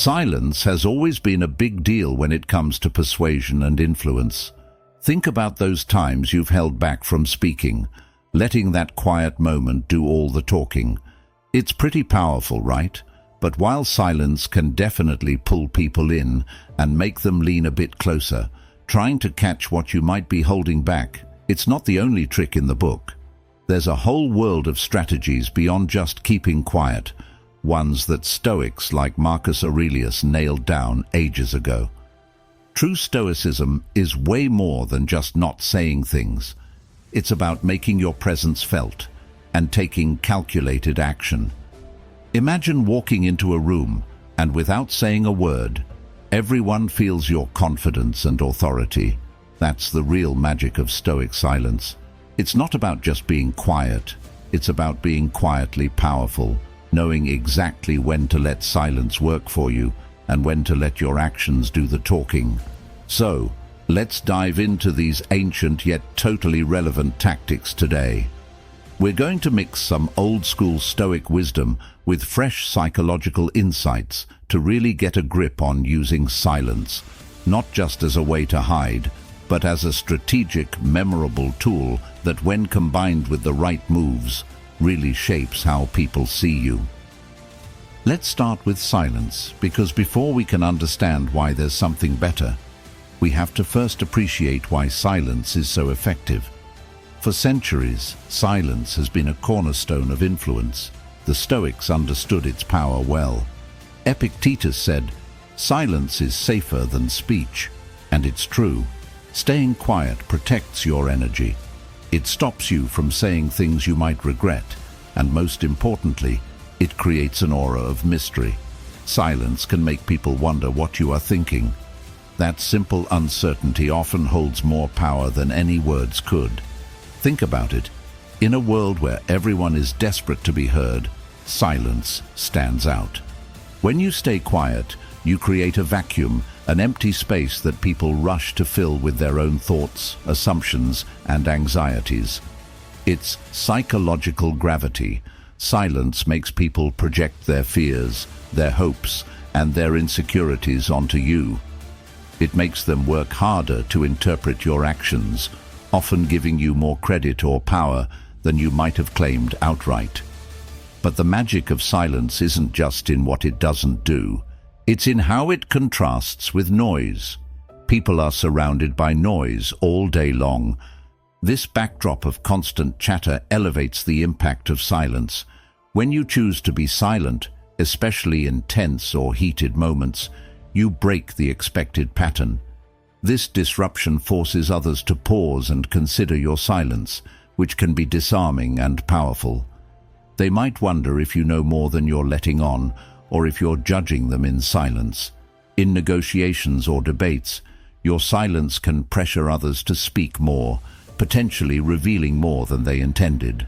Silence has always been a big deal when it comes to persuasion and influence. Think about those times you've held back from speaking, letting that quiet moment do all the talking. It's pretty powerful, right? But while silence can definitely pull people in and make them lean a bit closer, trying to catch what you might be holding back, it's not the only trick in the book. There's a whole world of strategies beyond just keeping quiet, ones that Stoics like Marcus Aurelius nailed down ages ago. True Stoicism is way more than just not saying things. It's about making your presence felt and taking calculated action. Imagine walking into a room and without saying a word, everyone feels your confidence and authority. That's the real magic of Stoic silence. It's not about just being quiet. It's about being quietly powerful, knowing exactly when to let silence work for you and when to let your actions do the talking. So, let's dive into these ancient yet totally relevant tactics today. We're going to mix some old-school Stoic wisdom with fresh psychological insights to really get a grip on using silence, not just as a way to hide, but as a strategic, memorable tool that, when combined with the right moves, really shapes how people see you. Let's start with silence, because before we can understand why there's something better, we have to first appreciate why silence is so effective. For centuries, silence has been a cornerstone of influence. The Stoics understood its power well. Epictetus said, "Silence is safer than speech," and it's true. Staying quiet protects your energy. It stops you from saying things you might regret, and most importantly, it creates an aura of mystery. Silence can make people wonder what you are thinking. That simple uncertainty often holds more power than any words could. Think about it. In a world where everyone is desperate to be heard, silence stands out. When you stay quiet, you create a vacuum, an empty space that people rush to fill with their own thoughts, assumptions, and anxieties. It's psychological gravity. Silence makes people project their fears, their hopes, and their insecurities onto you. It makes them work harder to interpret your actions, often giving you more credit or power than you might have claimed outright. But the magic of silence isn't just in what it doesn't do. It's in how it contrasts with noise. People are surrounded by noise all day long. This backdrop of constant chatter elevates the impact of silence. When you choose to be silent, especially in tense or heated moments, you break the expected pattern. This disruption forces others to pause and consider your silence, which can be disarming and powerful. They might wonder if you know more than you're letting on, or if you're judging them in silence. In negotiations or debates, your silence can pressure others to speak more, potentially revealing more than they intended.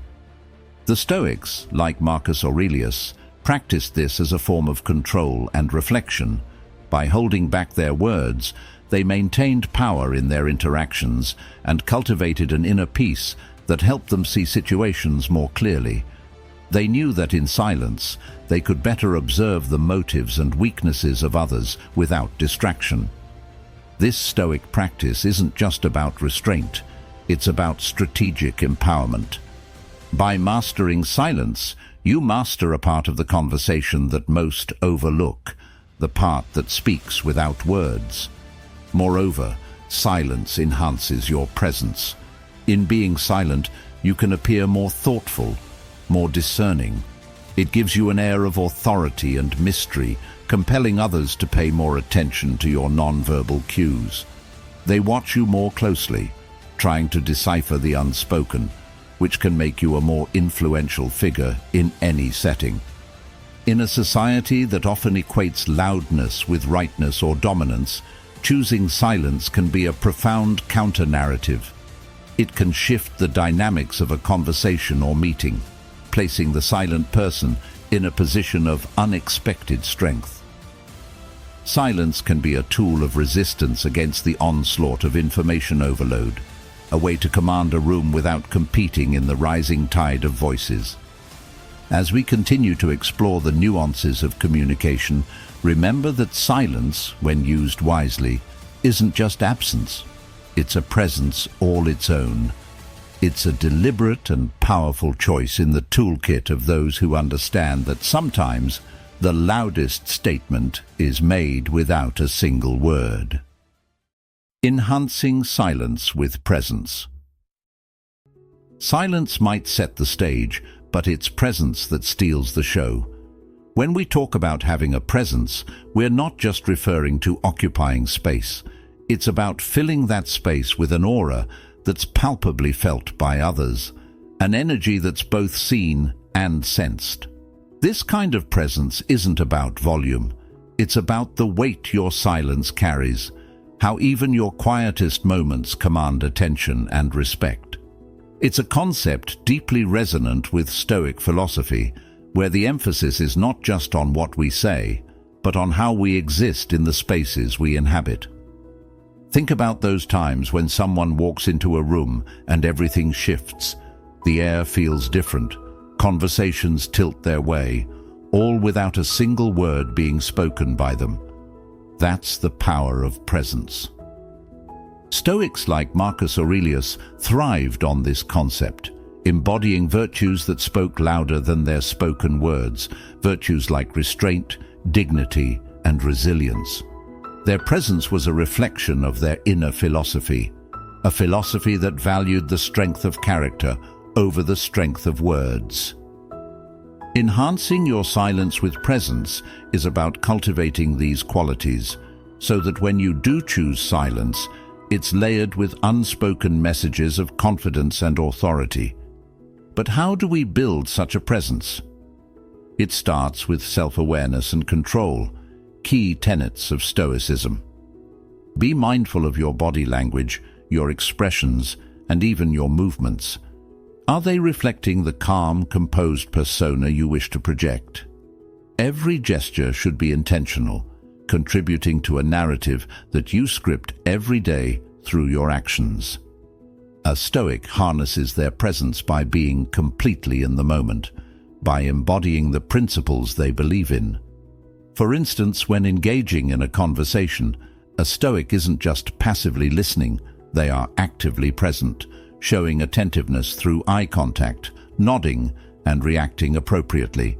The Stoics, like Marcus Aurelius, practiced this as a form of control and reflection. By holding back their words, they maintained power in their interactions and cultivated an inner peace that helped them see situations more clearly. They knew that in silence, they could better observe the motives and weaknesses of others without distraction. This Stoic practice isn't just about restraint, it's about strategic empowerment. By mastering silence, you master a part of the conversation that most overlook, the part that speaks without words. Moreover, silence enhances your presence. In being silent, you can appear more thoughtful, more discerning. It gives you an air of authority and mystery, compelling others to pay more attention to your non-verbal cues. They watch you more closely, trying to decipher the unspoken, which can make you a more influential figure in any setting. In a society that often equates loudness with rightness or dominance, choosing silence can be a profound counter-narrative. It can shift the dynamics of a conversation or meeting, placing the silent person in a position of unexpected strength. Silence can be a tool of resistance against the onslaught of information overload, a way to command a room without competing in the rising tide of voices. As we continue to explore the nuances of communication, remember that silence, when used wisely, isn't just absence. It's a presence all its own. It's a deliberate and powerful choice in the toolkit of those who understand that sometimes the loudest statement is made without a single word. Enhancing silence with presence. Silence might set the stage, but it's presence that steals the show. When we talk about having a presence, we're not just referring to occupying space. It's about filling that space with an aura that's palpably felt by others, an energy that's both seen and sensed. This kind of presence isn't about volume. It's about the weight your silence carries, how even your quietest moments command attention and respect. It's a concept deeply resonant with Stoic philosophy, where the emphasis is not just on what we say, but on how we exist in the spaces we inhabit. Think about those times when someone walks into a room and everything shifts. The air feels different, conversations tilt their way, all without a single word being spoken by them. That's the power of presence. Stoics like Marcus Aurelius thrived on this concept, embodying virtues that spoke louder than their spoken words, virtues like restraint, dignity, and resilience. Their presence was a reflection of their inner philosophy, a philosophy that valued the strength of character over the strength of words. Enhancing your silence with presence is about cultivating these qualities, so that when you do choose silence, it's layered with unspoken messages of confidence and authority. But how do we build such a presence? It starts with self-awareness and control, key tenets of Stoicism. Be mindful of your body language, your expressions, and even your movements. Are they reflecting the calm, composed persona you wish to project? Every gesture should be intentional, contributing to a narrative that you script every day through your actions. A Stoic harnesses their presence by being completely in the moment, by embodying the principles they believe in. For instance, when engaging in a conversation, a Stoic isn't just passively listening, they are actively present, showing attentiveness through eye contact, nodding, and reacting appropriately.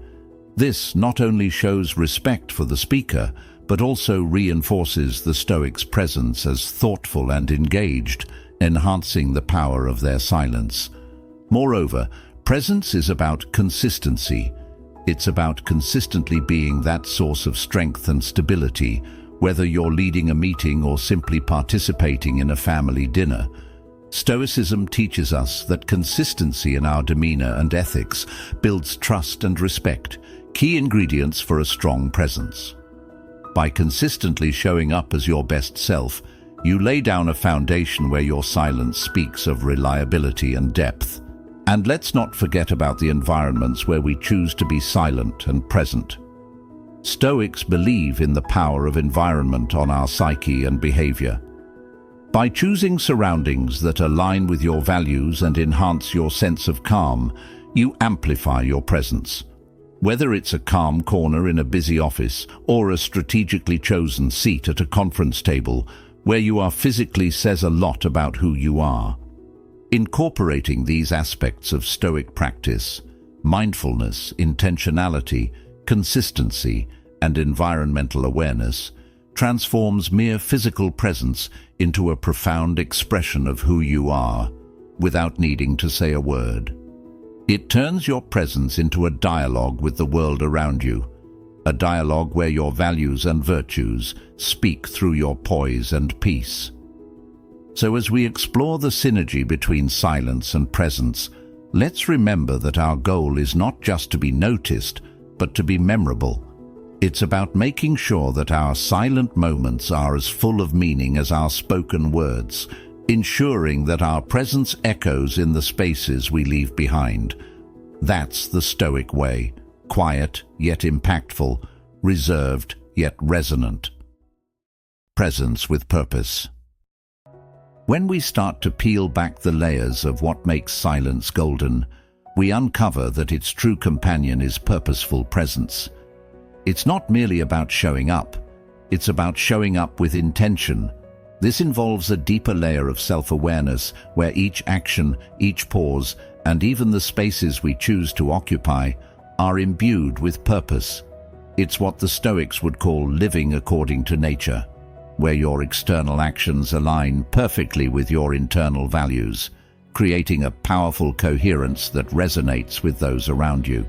This not only shows respect for the speaker, but also reinforces the Stoic's presence as thoughtful and engaged, enhancing the power of their silence. Moreover, presence is about consistency. It's about consistently being that source of strength and stability, whether you're leading a meeting or simply participating in a family dinner. Stoicism teaches us that consistency in our demeanor and ethics builds trust and respect, key ingredients for a strong presence. By consistently showing up as your best self, you lay down a foundation where your silence speaks of reliability and depth. And let's not forget about the environments where we choose to be silent and present. Stoics believe in the power of environment on our psyche and behavior. By choosing surroundings that align with your values and enhance your sense of calm, you amplify your presence. Whether it's a calm corner in a busy office or a strategically chosen seat at a conference table, where you are physically says a lot about who you are. Incorporating these aspects of Stoic practice, mindfulness, intentionality, consistency, and environmental awareness, transforms mere physical presence into a profound expression of who you are, without needing to say a word. It turns your presence into a dialogue with the world around you, a dialogue where your values and virtues speak through your poise and peace. So as we explore the synergy between silence and presence, let's remember that our goal is not just to be noticed, but to be memorable. It's about making sure that our silent moments are as full of meaning as our spoken words, ensuring that our presence echoes in the spaces we leave behind. That's the Stoic way, quiet yet impactful, reserved yet resonant. Presence with purpose. When we start to peel back the layers of what makes silence golden, we uncover that its true companion is purposeful presence. It's not merely about showing up, it's about showing up with intention. This involves a deeper layer of self-awareness where each action, each pause, and even the spaces we choose to occupy are imbued with purpose. It's what the Stoics would call living according to nature, where your external actions align perfectly with your internal values, creating a powerful coherence that resonates with those around you.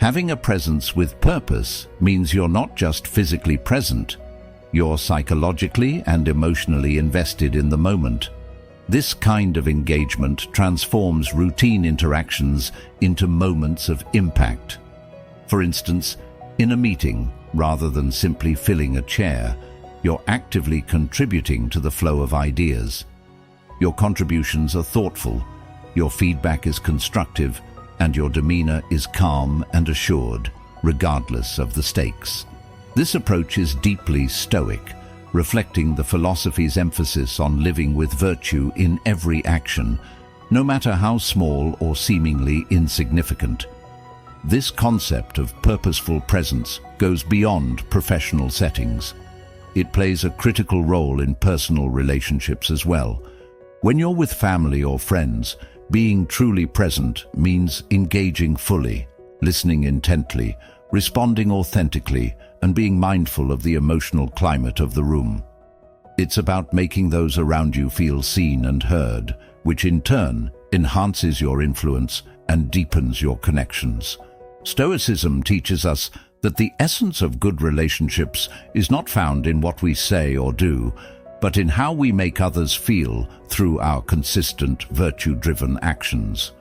Having a presence with purpose means you're not just physically present, you're psychologically and emotionally invested in the moment. This kind of engagement transforms routine interactions into moments of impact. For instance, in a meeting, rather than simply filling a chair, you're actively contributing to the flow of ideas. Your contributions are thoughtful, your feedback is constructive, and your demeanor is calm and assured, regardless of the stakes. This approach is deeply Stoic, reflecting the philosophy's emphasis on living with virtue in every action, no matter how small or seemingly insignificant. This concept of purposeful presence goes beyond professional settings. It plays a critical role in personal relationships as well. When you're with family or friends, being truly present means engaging fully, listening intently, responding authentically, and being mindful of the emotional climate of the room. It's about making those around you feel seen and heard, which in turn enhances your influence and deepens your connections. Stoicism teaches us that the essence of good relationships is not found in what we say or do, but in how we make others feel through our consistent, virtue-driven actions.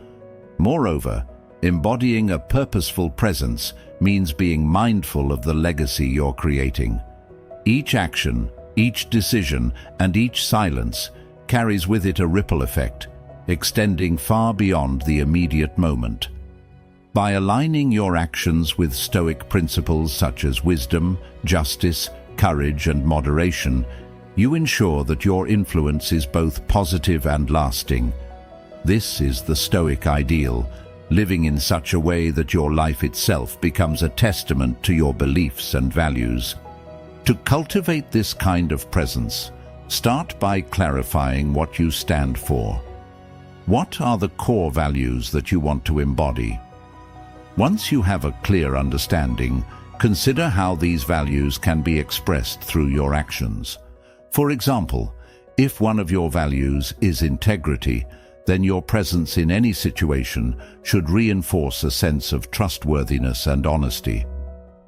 Moreover, embodying a purposeful presence means being mindful of the legacy you're creating. Each action, each decision, and each silence carries with it a ripple effect, extending far beyond the immediate moment. By aligning your actions with Stoic principles such as wisdom, justice, courage, and moderation, you ensure that your influence is both positive and lasting. This is the Stoic ideal, living in such a way that your life itself becomes a testament to your beliefs and values. To cultivate this kind of presence, start by clarifying what you stand for. What are the core values that you want to embody? Once you have a clear understanding, consider how these values can be expressed through your actions. For example, if one of your values is integrity, then your presence in any situation should reinforce a sense of trustworthiness and honesty.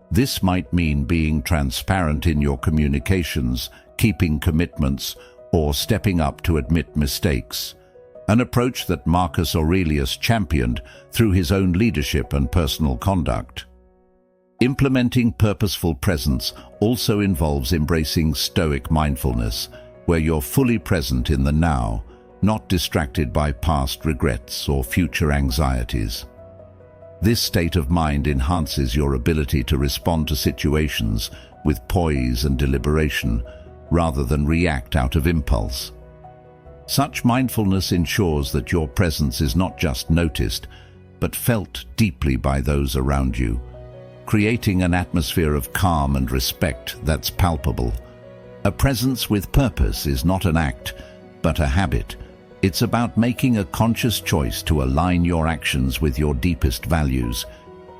This might mean being transparent in your communications, keeping commitments, or stepping up to admit mistakes, an approach that Marcus Aurelius championed through his own leadership and personal conduct. Implementing purposeful presence also involves embracing Stoic mindfulness, where you're fully present in the now, not distracted by past regrets or future anxieties. This state of mind enhances your ability to respond to situations with poise and deliberation, rather than react out of impulse. Such mindfulness ensures that your presence is not just noticed, but felt deeply by those around you, creating an atmosphere of calm and respect that's palpable. A presence with purpose is not an act, but a habit. It's about making a conscious choice to align your actions with your deepest values,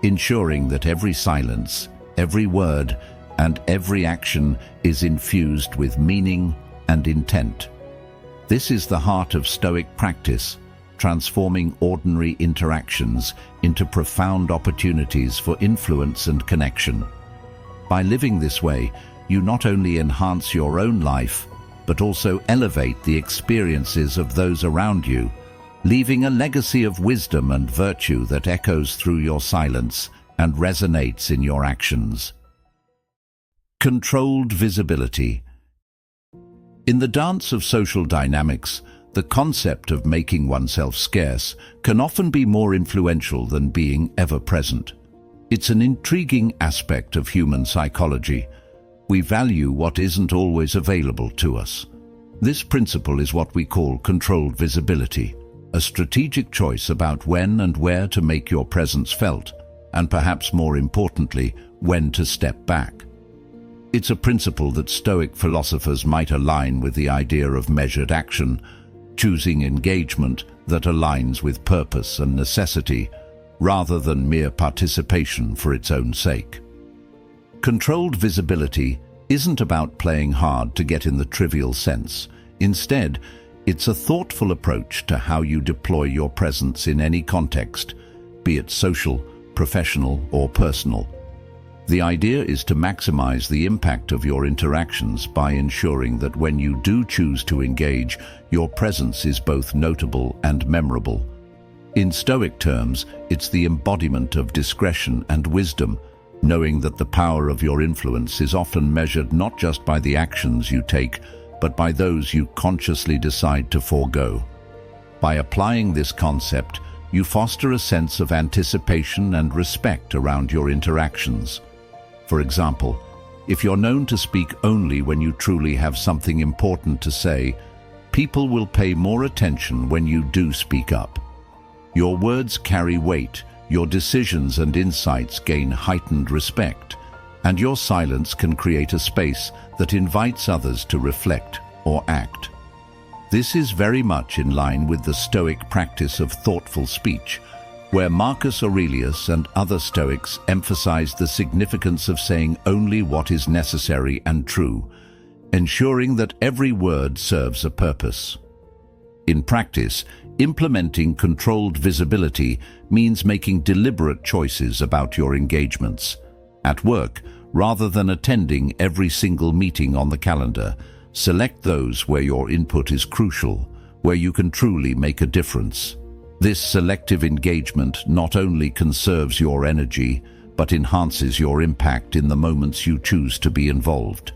ensuring that every silence, every word, and every action is infused with meaning and intent. This is the heart of Stoic practice, transforming ordinary interactions into profound opportunities for influence and connection. By living this way, you not only enhance your own life, but also elevate the experiences of those around you, leaving a legacy of wisdom and virtue that echoes through your silence and resonates in your actions. Controlled visibility. In the dance of social dynamics, the concept of making oneself scarce can often be more influential than being ever present. It's an intriguing aspect of human psychology. We value what isn't always available to us. This principle is what we call controlled visibility. a strategic choice about when and where to make your presence felt, and perhaps more importantly, when to step back. It's a principle that Stoic philosophers might align with the idea of measured action, choosing engagement that aligns with purpose and necessity, rather than mere participation for its own sake. Controlled visibility isn't about playing hard to get in the trivial sense. Instead, it's a thoughtful approach to how you deploy your presence in any context, be it social, professional, or personal. The idea is to maximize the impact of your interactions by ensuring that when you do choose to engage, your presence is both notable and memorable. In Stoic terms, it's the embodiment of discretion and wisdom, knowing that the power of your influence is often measured not just by the actions you take, but by those you consciously decide to forego. By applying this concept, you foster a sense of anticipation and respect around your interactions. For example, if you're known to speak only when you truly have something important to say, people will pay more attention when you do speak up. Your words carry weight, your decisions and insights gain heightened respect, and your silence can create a space that invites others to reflect or act. This is very much in line with the Stoic practice of thoughtful speech, where Marcus Aurelius and other Stoics emphasized the significance of saying only what is necessary and true, ensuring that every word serves a purpose. In practice, implementing controlled visibility means making deliberate choices about your engagements. At work, rather than attending every single meeting on the calendar, select those where your input is crucial, where you can truly make a difference. This selective engagement not only conserves your energy, but enhances your impact in the moments you choose to be involved.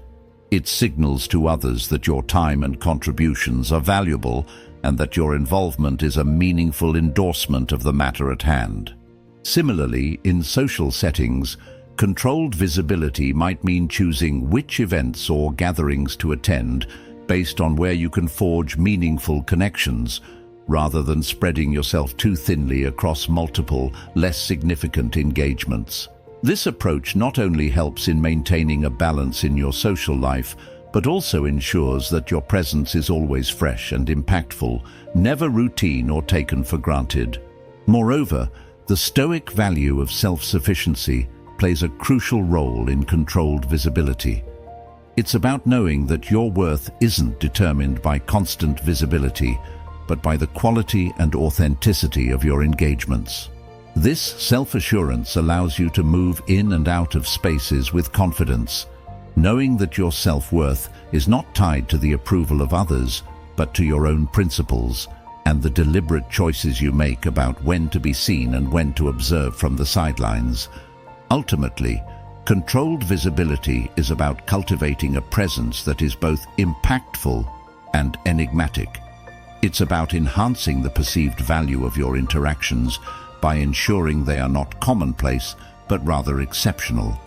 It signals to others that your time and contributions are valuable and that your involvement is a meaningful endorsement of the matter at hand. Similarly, in social settings, controlled visibility might mean choosing which events or gatherings to attend based on where you can forge meaningful connections, rather than spreading yourself too thinly across multiple, less significant engagements. This approach not only helps in maintaining a balance in your social life, but also ensures that your presence is always fresh and impactful, never routine or taken for granted. Moreover, the Stoic value of self-sufficiency plays a crucial role in controlled visibility. It's about knowing that your worth isn't determined by constant visibility, but by the quality and authenticity of your engagements. This self-assurance allows you to move in and out of spaces with confidence, knowing that your self-worth is not tied to the approval of others, but to your own principles and the deliberate choices you make about when to be seen and when to observe from the sidelines. Ultimately, controlled visibility is about cultivating a presence that is both impactful and enigmatic. It's about enhancing the perceived value of your interactions by ensuring they are not commonplace, but rather exceptional.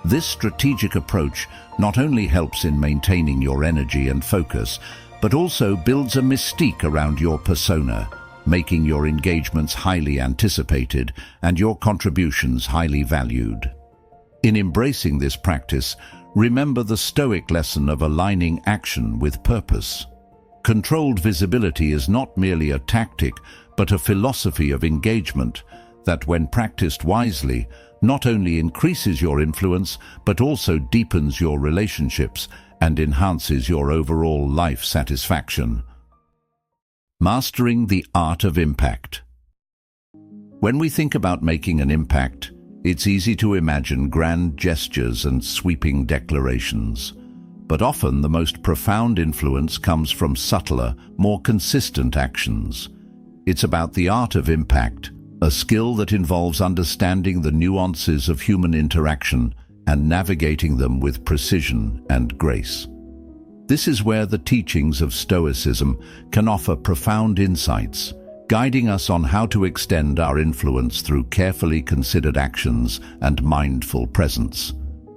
This strategic approach not only helps in maintaining your energy and focus, but also builds a mystique around your persona, making your engagements highly anticipated and your contributions highly valued. In embracing this practice, remember the Stoic lesson of aligning action with purpose. Controlled visibility is not merely a tactic, but a philosophy of engagement that, when practiced wisely, not only increases your influence, but also deepens your relationships and enhances your overall life satisfaction. Mastering the art of impact. When we think about making an impact, it's easy to imagine grand gestures and sweeping declarations. But often the most profound influence comes from subtler, more consistent actions. It's about the art of impact, a skill that involves understanding the nuances of human interaction and navigating them with precision and grace. This is where the teachings of Stoicism can offer profound insights, guiding us on how to extend our influence through carefully considered actions and mindful presence.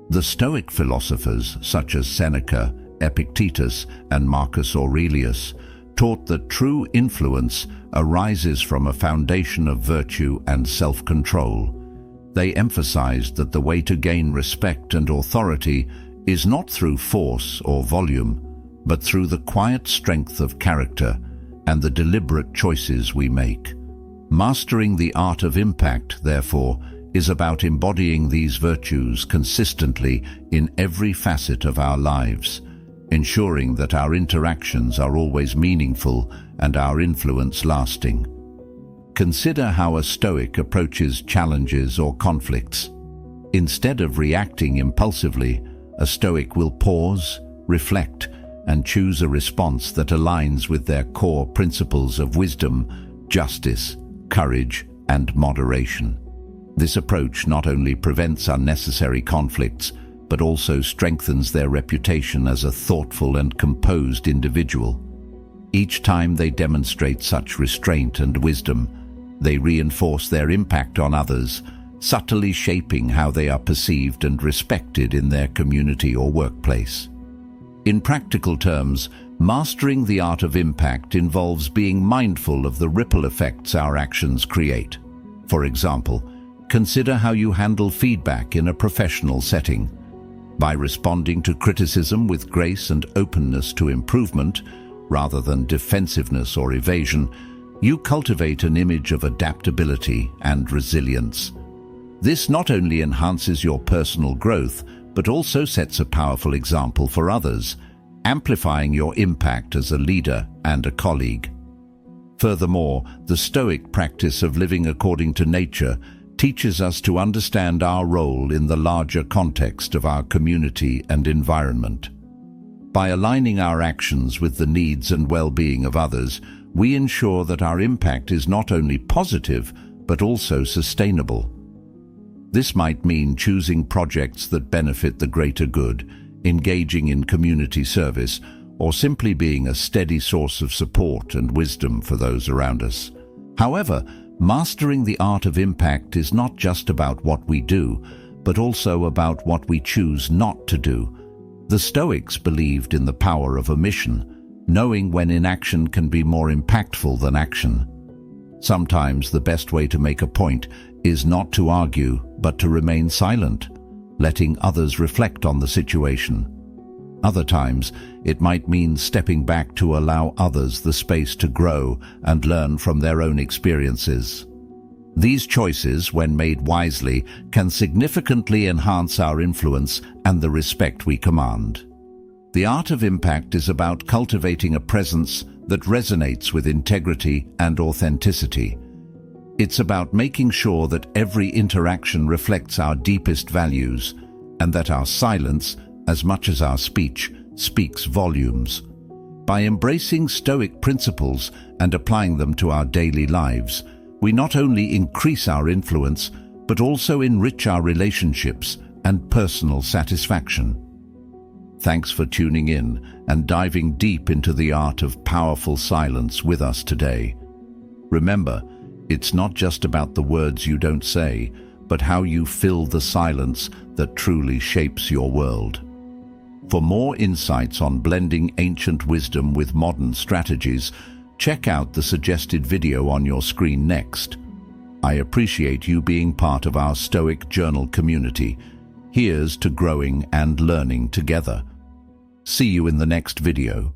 The Stoic philosophers, such as Seneca, Epictetus, and Marcus Aurelius, taught that true influence arises from a foundation of virtue and self-control. They emphasized that the way to gain respect and authority is not through force or volume, but through the quiet strength of character and the deliberate choices we make. Mastering the art of impact, therefore, is about embodying these virtues consistently in every facet of our lives, ensuring that our interactions are always meaningful and our influence lasting. Consider how a Stoic approaches challenges or conflicts. Instead of reacting impulsively, a Stoic will pause, reflect, and choose a response that aligns with their core principles of wisdom, justice, courage, and moderation. This approach not only prevents unnecessary conflicts, but also strengthens their reputation as a thoughtful and composed individual. Each time they demonstrate such restraint and wisdom, they reinforce their impact on others, subtly shaping how they are perceived and respected in their community or workplace. In practical terms, mastering the art of impact involves being mindful of the ripple effects our actions create. For example, consider how you handle feedback in a professional setting. By responding to criticism with grace and openness to improvement, rather than defensiveness or evasion, you cultivate an image of adaptability and resilience. This not only enhances your personal growth, but also sets a powerful example for others, amplifying your impact as a leader and a colleague. Furthermore, the Stoic practice of living according to nature teaches us to understand our role in the larger context of our community and environment. By aligning our actions with the needs and well-being of others, we ensure that our impact is not only positive, but also sustainable. This might mean choosing projects that benefit the greater good, engaging in community service, or simply being a steady source of support and wisdom for those around us. However, mastering the art of impact is not just about what we do, but also about what we choose not to do. The Stoics believed in the power of omission, knowing when inaction can be more impactful than action. Sometimes the best way to make a point is not to argue, but to remain silent, letting others reflect on the situation. Other times, it might mean stepping back to allow others the space to grow and learn from their own experiences. These choices, when made wisely, can significantly enhance our influence and the respect we command. The art of impact is about cultivating a presence that resonates with integrity and authenticity. It's about making sure that every interaction reflects our deepest values and that our silence, as much as our speech, speaks volumes. By embracing Stoic principles and applying them to our daily lives, we not only increase our influence, but also enrich our relationships and personal satisfaction. Thanks for tuning in and diving deep into the art of powerful silence with us today. Remember, it's not just about the words you don't say, but how you fill the silence that truly shapes your world. For more insights on blending ancient wisdom with modern strategies, check out the suggested video on your screen next. I appreciate you being part of our Stoic Journal community. Here's to growing and learning together. See you in the next video.